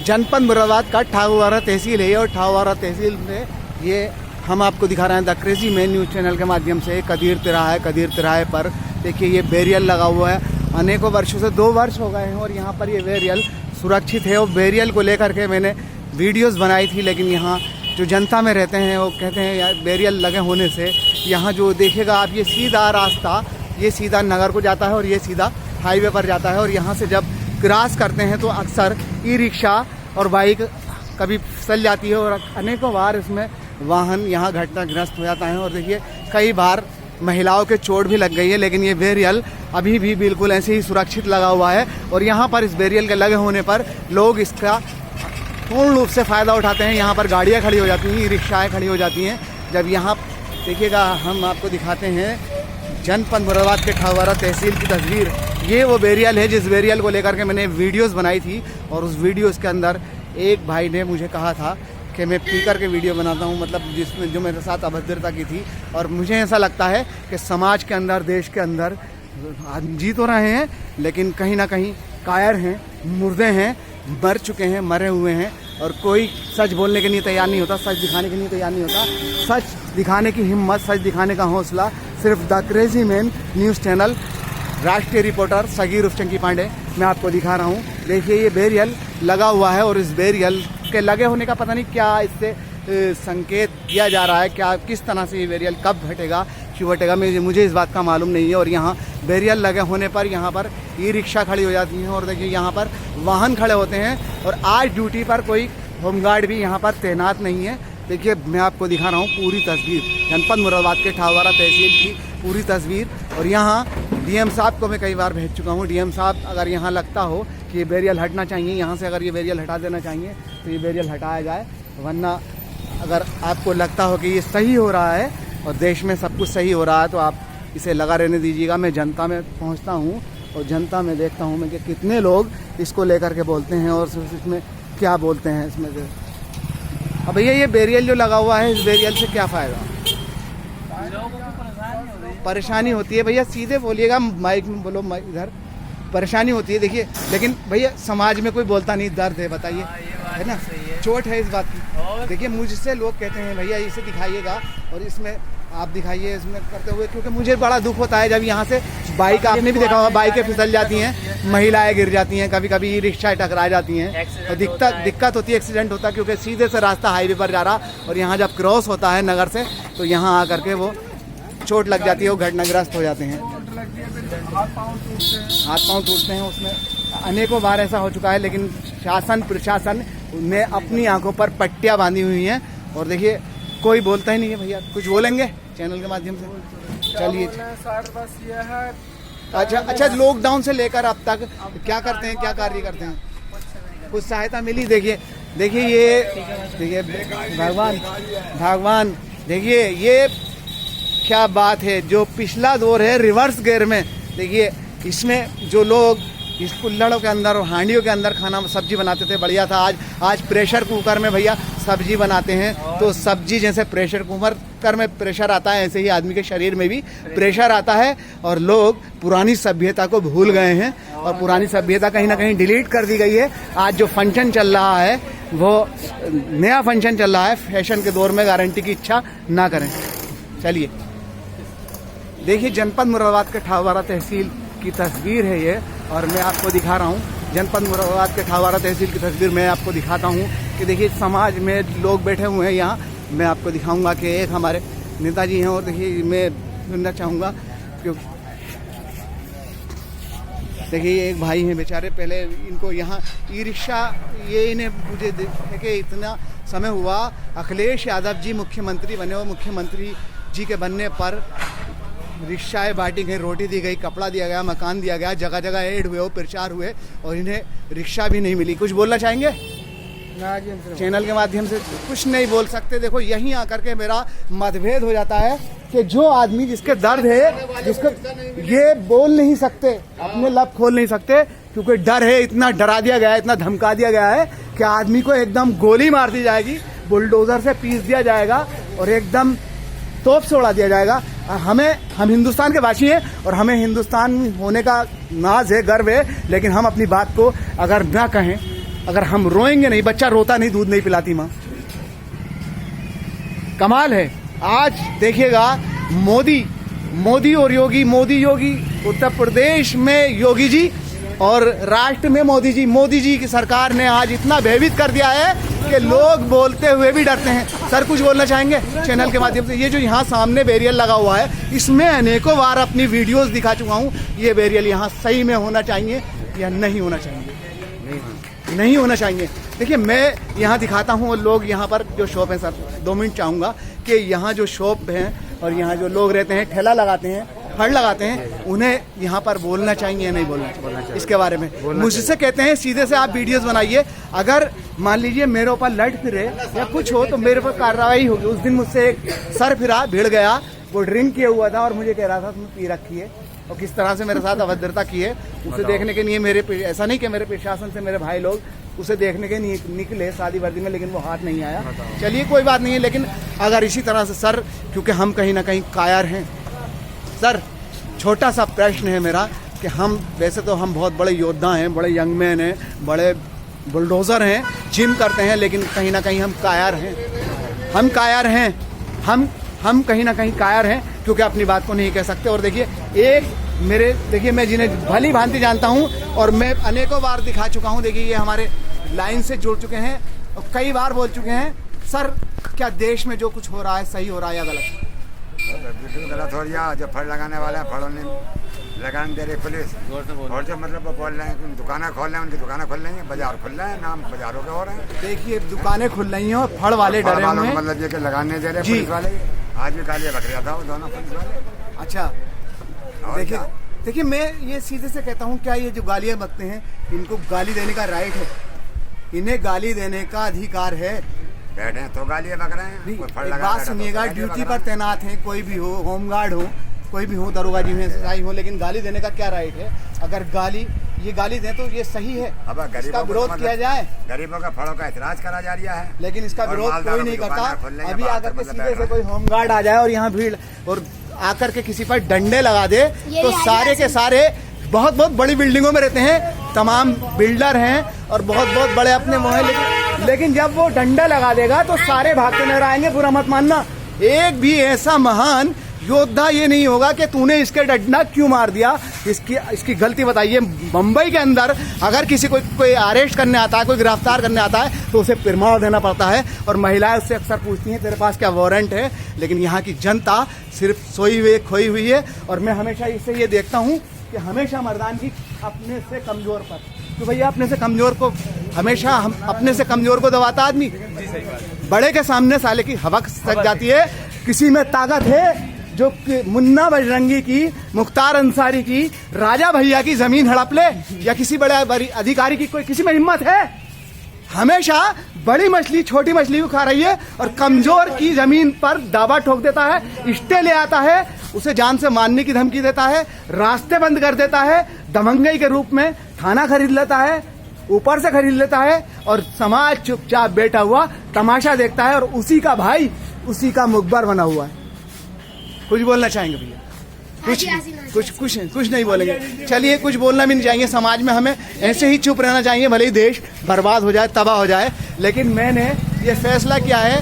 जनपद मुरादाबाद का ठाकुरवाड़ा तहसील है और ठाकुरवाड़ा तहसील में ये हम आपको दिखा रहे हैं the crazy man news channel के माध्यम से। कदीर तिराहे पर देखिए ये बैरियल लगा हुआ है। अनेकों वर्षों से 2 वर्ष हो गए हैं और यहाँ पर ये बैरियल सुरक्षित है। और बैरियल को लेकर के मैंने वीडियोस बनाई थी, लेकिन यहाँ जो जनता में रहते हैं वो कहते हैं यार बैरियल लगे होने से यहाँ जो देखेगा आप, ये सीधा रास्ता ये सीधा नगर को जाता है और ये सीधा हाईवे पर जाता है। और यहाँ से जब क्रॉस करते हैं तो अक्सर ई रिक्शा और बाइक कभी फिसल जाती है और अनेकों बार इसमें वाहन यहाँ घटनाग्रस्त हो जाता है। और देखिए कई बार महिलाओं के चोट भी लग गई है, लेकिन ये बैरियल अभी भी बिल्कुल ऐसे ही सुरक्षित लगा हुआ है। और यहाँ पर इस बैरियल के लगे होने पर लोग इसका पूर्ण रूप से फ़ायदा उठाते हैं। यहाँ पर गाड़ियाँ खड़ी हो जाती हैं, ई रिक्शाएँ खड़ी हो जाती हैं। जब यहाँ देखिएगा हम आपको दिखाते हैं जनपद मुरादाबाद के ठाकुरवाड़ा तहसील की तस्वीर। ये वो बैरियल है जिस बैरियल को लेकर के मैंने वीडियोस बनाई थी। और उस वीडियोस के अंदर एक भाई ने मुझे कहा था कि मैं पी कर के वीडियो बनाता हूँ, मतलब जिसमें जो मेरे साथ अभद्रता की थी। और मुझे ऐसा लगता है कि समाज के अंदर, देश के अंदर जी तो रहे हैं, लेकिन कहीं ना कहीं कायर हैं, मुर्दे हैं, मर चुके हैं, मरे हुए हैं। और कोई सच बोलने के लिए तैयार नहीं होता, सच दिखाने के लिए तैयार नहीं होता। सच दिखाने की हिम्मत, सच दिखाने का हौसला सिर्फ the crazy man news channel, राष्ट्रीय रिपोर्टर सगीर उर्फ चंकी पांडे मैं आपको दिखा रहा हूँ। देखिए ये बैरियल लगा हुआ है और इस बैरियल के लगे होने का पता नहीं क्या इससे संकेत दिया जा रहा है, क्या किस तरह से ये बैरियल कब हटेगा, क्यों हटेगा, मुझे इस बात का मालूम नहीं है। और यहाँ बैरियल लगे होने पर यहाँ पर ई रिक्शा खड़ी हो जाती हैं और देखिए यहाँ पर वाहन खड़े होते हैं। और आज ड्यूटी पर कोई होमगार्ड भी यहाँ पर तैनात नहीं है। देखिए मैं आपको दिखा रहा हूँ पूरी तस्वीर, जनपद मुरादाबाद के ठाकुरवाड़ा तहसील की पूरी तस्वीर। और यहाँ डीएम साहब को मैं कई बार भेज चुका हूँ। डीएम साहब अगर यहाँ लगता हो कि ये बैरियल हटना चाहिए, यहाँ से अगर ये बैरियल हटा देना चाहिए तो ये बैरियल हटाया जाए। वरना अगर आपको लगता हो कि ये सही हो रहा है और देश में सब कुछ सही हो रहा है तो आप इसे लगा रहने दीजिएगा। मैं जनता में पहुँचता हूँ और जनता में देखता हूँ मैं कि कितने लोग इसको लेकर के बोलते हैं और इसमें क्या बोलते हैं इसमें से। अब भैया ये बैरियल जो लगा हुआ है, इस बैरियल से क्या फ़ायदा? परेशानी होती है भैया, सीधे बोलिएगा, माइक में बोलो, इधर परेशानी होती है। देखिए लेकिन भैया समाज में कोई बोलता नहीं, दर्द है, बताइए, है ना, चोट है इस बात की। देखिए मुझसे लोग कहते हैं भैया इसे दिखाइएगा और इसमें आप दिखाइए इसमें करते हुए, क्योंकि मुझे बड़ा दुख होता है जब यहाँ से बाइक, आपने भी देखा होगा, बाइकें फिसल जाती हैं, महिलाएं गिर जाती हैं, कभी कभी रिक्शा टकरा जाती हैं और दिक्कत होती है, एक्सीडेंट होता है, क्योंकि सीधे से रास्ता हाईवे पर जा रहा और यहाँ जब क्रॉस होता है नगर से तो यहाँ आकर के वो चोट लग जाती है, वो घटनाग्रस्त हो जाते हैं, हाथ पाँव टूटते हैं। उसमें अनेकों बार ऐसा हो चुका है, लेकिन शासन प्रशासन ने अपनी आंखों पर पट्टियाँ बांधी हुई हैं। और देखिए कोई बोलता ही नहीं है। भैया कुछ बोलेंगे चैनल के माध्यम से? चलिए सर बस ये है। अच्छा लॉकडाउन से लेकर अब तक क्या करते हैं, क्या कार्य करते हैं? कुछ सहायता मिली? देखिए ये भगवान देखिए ये क्या बात है। जो पिछला दौर है रिवर्स गियर में, देखिए इसमें जो लोग इस कुल्हड़ों के अंदर और हांडियों के अंदर खाना सब्जी बनाते थे, बढ़िया था। आज प्रेशर कुकर में भैया सब्जी बनाते हैं। तो सब्जी जैसे प्रेशर कुकर में प्रेशर आता है, ऐसे ही आदमी के शरीर में भी प्रेशर आता है। और लोग पुरानी सभ्यता को भूल गए हैं और पुरानी सभ्यता कहीं ना कहीं डिलीट कर दी गई है। आज जो फंक्शन चल रहा है वो नया फंक्शन चल रहा है, फैशन के दौर में गारंटी की इच्छा ना करें। चलिए देखिए जनपद मुरादाबाद के ठाकुरवाड़ा तहसील की तस्वीर है ये, और मैं आपको दिखा रहा हूँ जनपद मुरादाबाद के ठाकुरवाड़ा तहसील की तस्वीर मैं आपको दिखाता हूँ कि देखिए समाज में लोग बैठे हुए हैं यहाँ। मैं आपको दिखाऊंगा कि एक हमारे नेताजी हैं और देखिए मैं सुनना चाहूँगा क्योंकि देखिए एक भाई हैं बेचारे, पहले इनको यहाँ ई रिक्शा ये इन्हें मुझे देखे कि इतना समय हुआ अखिलेश यादव जी मुख्यमंत्री बने और मुख्यमंत्री जी के बनने पर रिक्शाएँ बांटी गई, रोटी दी गई, कपड़ा दिया गया, मकान दिया गया, जगह जगह ऐड हुए, प्रचार हुए और इन्हें रिक्शा भी नहीं मिली। कुछ बोलना चाहेंगे चैनल के माध्यम से? कुछ नहीं बोल सकते। देखो यहीं आकर के मेरा मतभेद हो जाता है कि जो आदमी जिसके दर्द है, जिसको ये बोल नहीं सकते, अपने लब खोल नहीं सकते, क्योंकि डर है, इतना डरा दिया गया है, इतना धमका दिया गया है कि आदमी को एकदम गोली मार दी जाएगी, बुलडोजर से पीस दिया जाएगा और एकदम तोप से उड़ा दिया जाएगा। हम हिंदुस्तान के वासी हैं और हमें हिंदुस्तान होने का नाज है, गर्व है, लेकिन हम अपनी बात को अगर ना कहें अगर हम रोएंगे नहीं, बच्चा रोता नहीं, दूध नहीं पिलाती माँ। कमाल है। आज देखिएगा मोदी और योगी, उत्तर प्रदेश में योगी जी और राष्ट्र में मोदी जी की सरकार ने आज इतना भयभीत कर दिया है कि लोग बोलते हुए भी डरते हैं। सर कुछ बोलना चाहेंगे चैनल के माध्यम से? ये जो यहाँ सामने बैरियर लगा हुआ है, इसमें अनेकों बार अपनी वीडियोस दिखा चुका हूँ। ये बैरियर यहाँ सही में होना चाहिए या नहीं होना चाहिए? नहीं होना चाहिए। देखिए मैं यहाँ दिखाता हूँ और लोग यहाँ पर जो शॉप है, सर 2 मिनट चाहूँगा कि यहाँ जो शॉप हैं और यहाँ जो लोग रहते हैं, ठेला लगाते हैं, फड़ लगाते हैं, उन्हें यहाँ पर बोलना चाहिए या नहीं बोलना चाहिए इसके बारे में? मुझसे कहते हैं सीधे से आप वीडियोस बनाइए, अगर मान लीजिए मेरे ऊपर लट फिरे या कुछ हो तो मेरे पर कार्रवाई होगी। उस दिन मुझसे एक सर फिरा, भिड़ गया, वो ड्रिंक किया हुआ था और मुझे कह रहा था तुम पी रखी है, और किस तरह से मेरे साथ अभद्रता की है। उसे देखने के लिए मेरे, ऐसा नहीं कि मेरे प्रशासन से मेरे भाई लोग उसे देखने के निकले शादी वर्दी में, लेकिन वो हाथ नहीं आया। चलिए कोई बात नहीं है, लेकिन अगर इसी तरह से सर, क्योंकि हम कहीं ना कहीं कायर हैं सर, छोटा सा प्रश्न है मेरा कि हम वैसे तो हम बहुत बड़े योद्धा हैं, बड़े यंग मैन हैं, बड़े बुलडोज़र हैं, जिम करते हैं, लेकिन कहीं ना कहीं हम कायर हैं। हम कहीं ना कहीं कायर हैं क्योंकि अपनी बात को नहीं कह सकते। और देखिए मैं जिन्हें भली भांति जानता हूं और मैं अनेकों बार दिखा चुका हूं। देखिए ये हमारे लाइन से जुड़ चुके हैं और कई बार बोल चुके हैं, सर क्या देश में जो कुछ हो रहा है सही हो रहा है या गलत? बिल्कुल गलत हो रहा है। जो फड़ लगाने वाले हैं, फड़ों ने लगाने दे रही पुलिस, और जो मतलब वो बोल रहे हैं कि दुकानें खोल रहे हैं, उनकी दुकानें खुल रही हैं, बाजार खुल रहे हैं, नाम बाजारों के हो रहे हैं। देखिए दुकानें खुल रही हैं और फड़ वाले डरे हुए हैं, मतलब ये कि लगाने दे रहे पुलिस वाले। आज भी गालियाँ बक रहा था वो दोनों पुलिस वाले। अच्छा देखिए मैं ये सीधे से कहता हूँ, क्या ये जो गालियाँ बकते हैं इनको गाली देने का राइट है? इन्हें गाली देने का अधिकार है। बैठे हैं तो गालियाँ बक रहे हैं। एक बात सुनिएगा, ड्यूटी पर तैनात हैं, कोई भी हो, होमगार्ड हो, कोई भी हो, दरोगा जी में सिपाही हो, लेकिन गाली देने का क्या राइट है? अगर ये गाली दें तो ये सही है, इसका विरोध किया जाए। गरीबों का फड़ों का एतराज करा जा रहा है, लेकिन इसका विरोध कोई नहीं करता। अभी आकर के सीधे से कोई होमगार्ड आ जाए और यहाँ भीड़ और आकर के किसी पर डंडे लगा दे तो सारे के सारे बहुत बड़ी बिल्डिंगों में रहते हैं, तमाम बिल्डर हैं और बहुत बड़े अपने वो हैं, लेकिन जब वो डंडा लगा देगा तो सारे भागते नजर आएंगे। बुरा मत मानना, एक भी ऐसा महान योद्धा ये नहीं होगा कि तूने इसके डंडा क्यों मार दिया, इसकी गलती बताइए। मुंबई के अंदर अगर किसी को कोई अरेस्ट करने आता है, कोई गिरफ्तार करने आता है तो उसे प्रमाण देना पड़ता है और महिलाएं उससे अक्सर पूछती हैं तेरे पास क्या वारंट है। लेकिन यहाँ की जनता सिर्फ सोई हुई खोई हुई है। और मैं हमेशा इससे ये देखता हूँ कि हमेशा मर्दानगी अपने से कमजोर पर, तो भैया अपने से कमजोर को हमेशा हम अपने से कमजोर को दबाता आदमी। बड़े के सामने साले की हवा सक जाती है। किसी में ताकत है जो मुन्ना बजरंगी की, मुख्तार अंसारी की, राजा भैया की जमीन हड़प ले, या किसी बड़े अधिकारी की कोई किसी में हिम्मत है? हमेशा बड़ी मछली छोटी मछली को खा रही है और कमजोर की जमीन पर दावा ठोक देता है, स्टे ले आता है, उसे जान से मारने की धमकी देता है, रास्ते बंद कर देता है, दमंगई के रूप में थाना खरीद लेता है, ऊपर से खरीद लेता है और समाज चुपचाप बैठा हुआ तमाशा देखता है और उसी का भाई उसी का मुखबर बना हुआ है। कुछ बोलना चाहेंगे भैया? कुछ नहीं बोलेंगे। चलिए कुछ बोलना भी नहीं चाहिए। समाज में हमें ऐसे ही चुप रहना चाहिए, भले ही देश बर्बाद हो जाए, तबाह हो जाए, लेकिन मैंने ये फैसला किया है,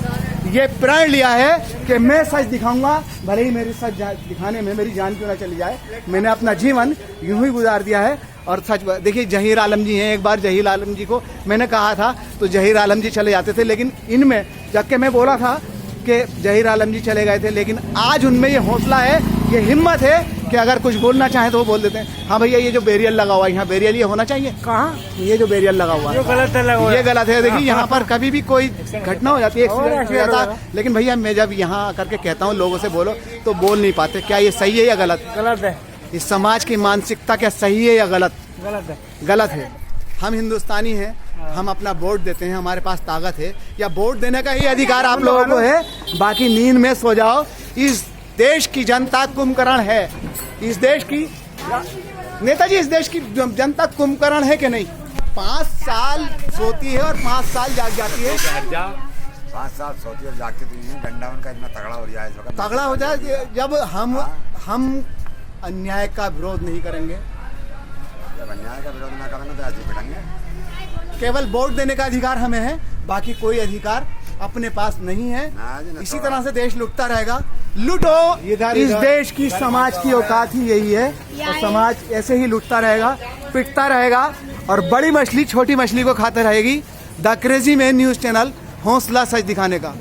ये प्रण लिया है कि मैं सच दिखाऊंगा, भले ही मेरी सच दिखाने में मेरी जान क्यों ना चली जाए। मैंने अपना जीवन यूं ही गुजार दिया है और सच। देखिए जहीर आलम जी हैं, एक बार जहीर आलम जी को मैंने कहा था तो जहीर आलम जी चले जाते थे, लेकिन इनमें जबकि मैं बोला था कि जहीर आलम जी चले गए थे, लेकिन आज उनमें ये हौसला है, ये हिम्मत है कि अगर कुछ बोलना चाहें तो वो बोल देते हैं। हाँ भैया ये जो बैरियर लगा हुआ है, यहाँ बैरियर ये होना चाहिए। कहाँ? ये जो बैरियर लगा हुआ है ये गलत है। देखिए यहाँ पर कभी भी कोई घटना हो जाती है, एक्सीडेंट हो जाता है, लेकिन भैया मैं जब यहाँ आकर के कहता हूँ लोगों से बोलो तो बोल नहीं पाते। क्या ये सही है या गलत? गलत है। इस समाज की मानसिकता क्या सही है या गलत? गलत है। हम हिंदुस्तानी हैं, हम अपना वोट देते हैं, हमारे पास ताकत है, या वोट देने का ही अधिकार आप लोगों को है। बाकी नींद में सो जाओ। इस देश की जनता कुंभकर्ण है। इस देश की नेताजी, इस देश की जनता कुंभकर्ण है कि नहीं? 5 साल सोती है और 5 साल जाग जाती है। 5 साल सोती और जागती तो डंडा उनका इतना तगड़ा हो जाए, तगड़ा हो जाए। जब हम अन्याय का विरोध नहीं करेंगे, जब अन्याय का विरोध ना करेंगे तो ऐसे पिटेंगे। केवल वोट देने का अधिकार हमें है, बाकी कोई अधिकार अपने पास नहीं है। इसी तरह से देश लुटता रहेगा। लूटो, इस देश की समाज की औकात ही यही है, और समाज ऐसे ही लुटता रहेगा, पिटता रहेगा, और बड़ी मछली छोटी मछली को खाते रहेगी। The crazy man news channel, हौसला सच दिखाने का।